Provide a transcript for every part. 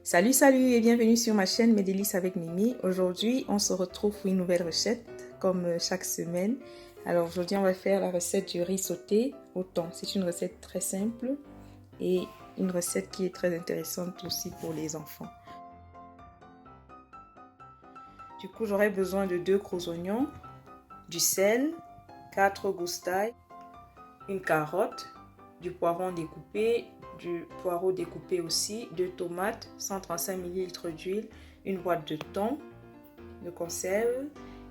Salut, salut et bienvenue sur ma chaîne Mes Délices avec Mimi. Aujourd'hui, on se retrouve pour une nouvelle recette, comme chaque semaine. Alors aujourd'hui, on va faire la recette du riz sauté au thon. C'est une recette très simple et une recette qui est très intéressante aussi pour les enfants. Du coup, j'aurai besoin de 2 gros oignons, du sel, 4 gousses d'ail, une carotte, du poivron découpé, du poireau découpé aussi, 2 tomates, 135 ml d'huile, une boîte de thon de conserve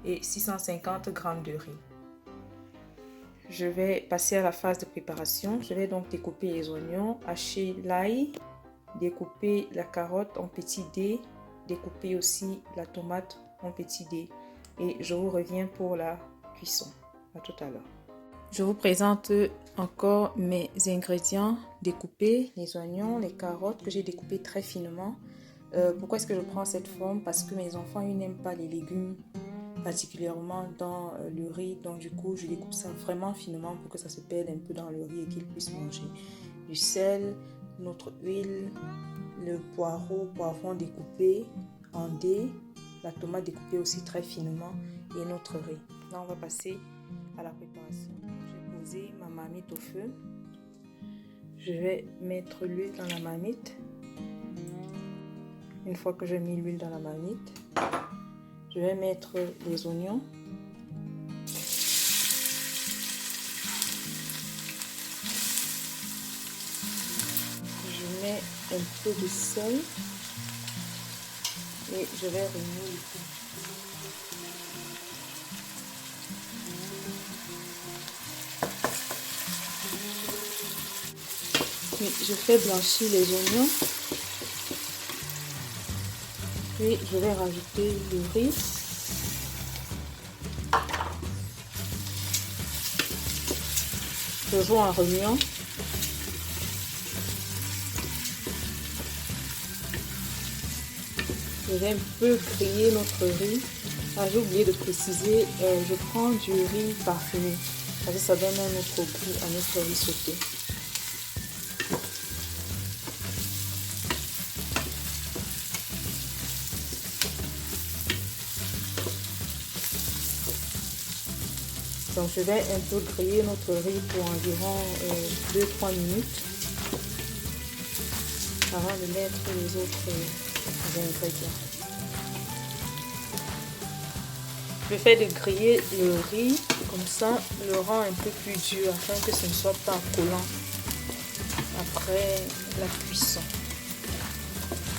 et 650 g de riz. Je vais passer à la phase de préparation. Je vais donc découper les oignons, hacher l'ail, découper la carotte en petits dés, découper aussi la tomate en petits dés. Et je vous reviens pour la cuisson. À tout à l'heure. Je vous présente encore mes ingrédients découpés, les oignons, les carottes que j'ai découpées très finement. Pourquoi est-ce que je prends cette forme? Parce que mes enfants, ils n'aiment pas les légumes, particulièrement dans le riz. Donc du coup, je découpe ça vraiment finement pour que ça se perde un peu dans le riz et qu'ils puissent manger. Du sel, notre huile, le poivron découpé en dés, la tomate découpée aussi très finement et notre riz. Là, on va passer à la préparation. J'ai posé ma marmite au feu. Je vais mettre l'huile dans la marmite. Une fois que j'ai mis l'huile dans la marmite, je vais mettre les oignons. Je mets un peu de sel et je vais remuer le tout. Puis je fais blanchir les oignons. Puis je vais rajouter le riz. Je joue en remuant. Je vais un peu griller notre riz. Ah, j'ai oublié de préciser, je prends du riz parfumé. Parce que ça donne un autre goût à notre riz sauté. Donc je vais un peu griller notre riz pour environ 2-3 minutes avant de mettre les autres ingrédients. Le fait de griller le riz, comme ça, le rend un peu plus dur afin que ce ne soit pas collant après la cuisson.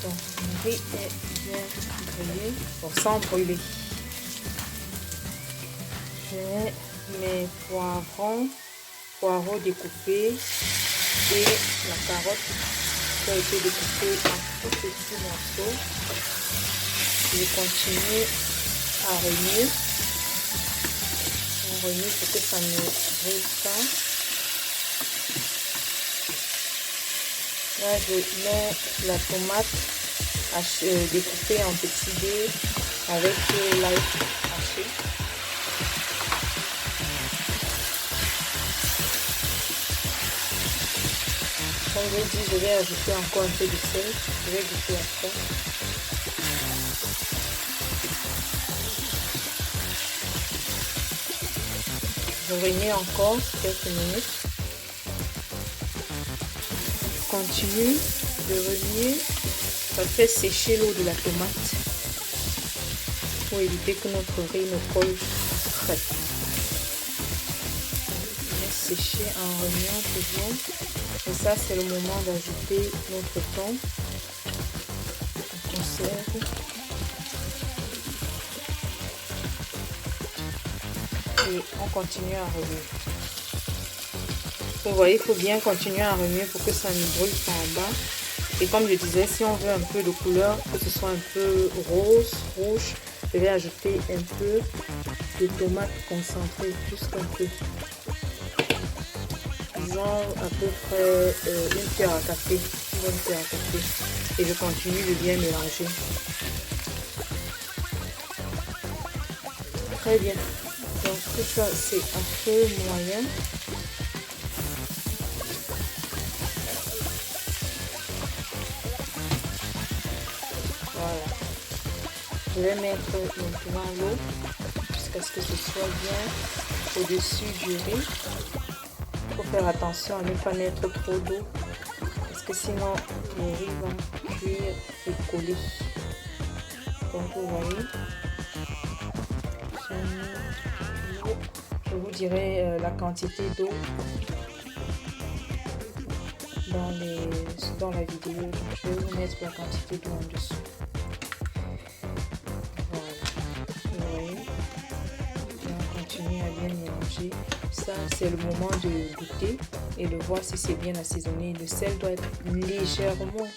Donc le riz est bien grillé, bon, sans brûler. Je mets mes poireaux découpés et la carotte qui a été découpée en tout petits morceaux. Je continue à remuer. On remue pour que ça ne brûle pas. Là, je mets la tomate découpée en petits dés avec l'ail haché. Comme je dis, je vais ajouter encore un peu de sel. Je vais goûter après. Je remets encore quelques minutes. Je continue de remuer. Ça fait sécher l'eau de la tomate pour éviter que notre riz ne colle très. Je vais sécher en remuant toujours. Et ça, c'est le moment d'ajouter notre thon en conserve. Et on continue à remuer. Vous voyez, il faut bien continuer à remuer pour que ça ne brûle pas en bas. Et comme je disais, si on veut un peu de couleur, que ce soit un peu rose, rouge, je vais ajouter un peu de tomate concentrée, juste un peu. Disons à peu près une cuillère à café, une bonne cuillère à café. Et je continue de bien mélanger. Très bien. Donc tout ça c'est à feu moyen. Voilà. Je vais mettre maintenant l'eau jusqu'à ce que ce soit bien au-dessus du riz. Il faut faire attention à ne pas mettre trop d'eau parce que sinon le riz va cuire et coller. Donc vous voyez, je vous dirai la quantité d'eau dans la vidéo. Donc je vais vous mettre la quantité d'eau en dessous. Continuer à bien mélanger. Ça, c'est le moment de goûter et de voir si c'est bien assaisonné. Le sel doit être légèrement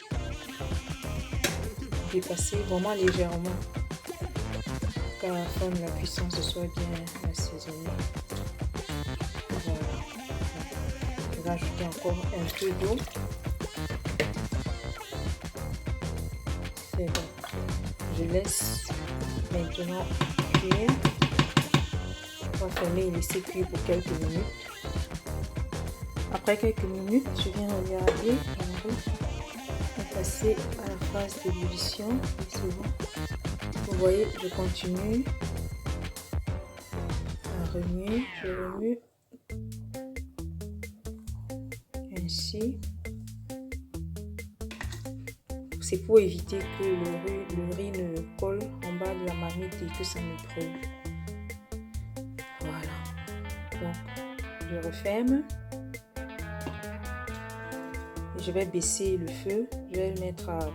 dépassé, vraiment légèrement, car la fin de la cuisson ce soit bien assaisonné. Voilà. Je vais ajouter encore un peu d'eau. C'est bon. Je laisse maintenant cuire. On va fermer et laisser cuire pour quelques minutes. Après quelques minutes, je viens regarder le riz. On va passer à la phase d'ébullition. C'est bon. Vous voyez, je continue à remuer. Je remue ainsi. C'est pour éviter que le riz ne colle en bas de la marmite et que ça ne brûle. Voilà, donc je referme et je vais baisser le feu. Je vais le mettre à 3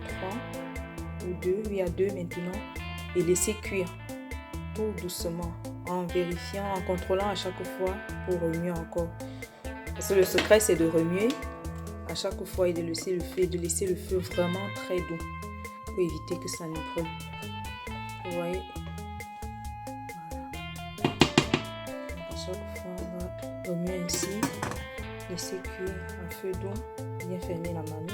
ou 2, oui à 2 maintenant, et laisser cuire tout doucement en vérifiant, en contrôlant à chaque fois pour remuer encore. Parce que le secret c'est de remuer à chaque fois et de laisser le feu vraiment très doux pour éviter que ça ne brûle. Vous voyez. Chaque fois, on va remuer ainsi, laisser cuire à feu doux, bien fermer la marmite.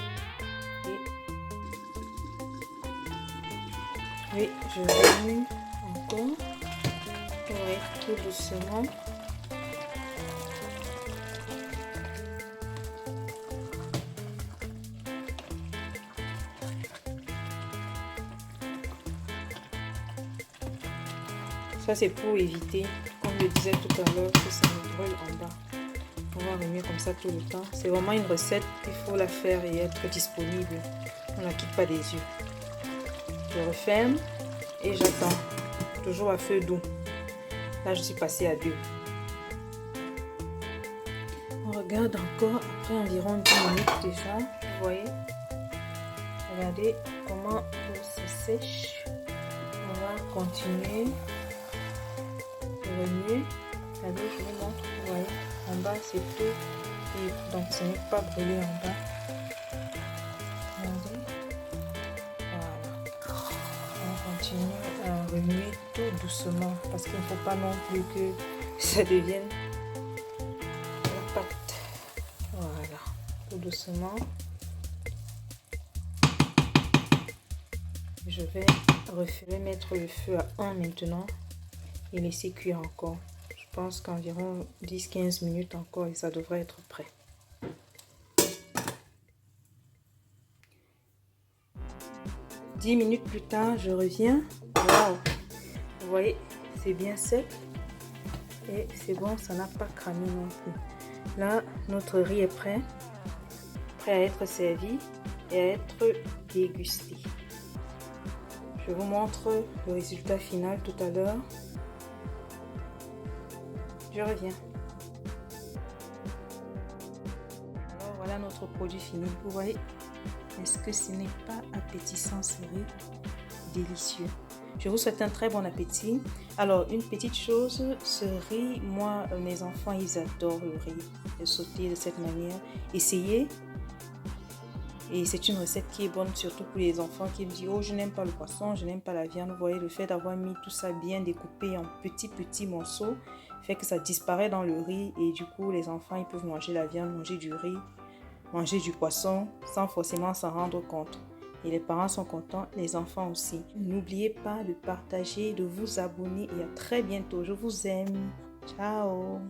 Et je remue encore, ouais, tout doucement. Ça c'est pour éviter, comme je disais tout à l'heure, que ça ne brûle en bas. On va remuer comme ça tout le temps. C'est vraiment une recette, il faut la faire et être disponible. On ne la quitte pas des yeux. Je referme et j'attends. Toujours à feu doux. Là, je suis passée à 2. On regarde encore après environ 10 minutes déjà. Vous voyez? Regardez comment ça sèche. On va continuer. Remuer. Regardez, je vous montre. Vous voyez, en bas c'est tout et donc ce n'est pas brûlé en bas. Regardez. Voilà. On continue à remuer tout doucement parce qu'il ne faut pas non plus que ça devienne la pâte. Voilà, tout doucement. Je vais mettre le feu à 1 maintenant et laisser cuire encore. Je pense qu'environ 10-15 minutes encore et ça devrait être prêt. « 10 minutes plus tard, je reviens. Waouh! Vous voyez, c'est bien sec et c'est bon, ça n'a pas cramé non plus. Là, notre riz est prêt à être servi et à être dégusté. Je vous montre le résultat final tout à l'heure. Je reviens. Alors voilà notre produit fini. Vous voyez, est-ce que ce n'est pas appétissant ce riz? Délicieux. Je vous souhaite un très bon appétit. Alors une petite chose, ce riz, moi mes enfants ils adorent le riz, le sauter de cette manière. Essayez. Et c'est une recette qui est bonne surtout pour les enfants qui me disent « Oh, je n'aime pas le poisson, je n'aime pas la viande. » Vous voyez, le fait d'avoir mis tout ça bien découpé en petits morceaux fait que ça disparaît dans le riz. Et du coup, les enfants, ils peuvent manger la viande, manger du riz, manger du poisson sans forcément s'en rendre compte. Et les parents sont contents, les enfants aussi. N'oubliez pas de partager, de vous abonner et à très bientôt. Je vous aime. Ciao.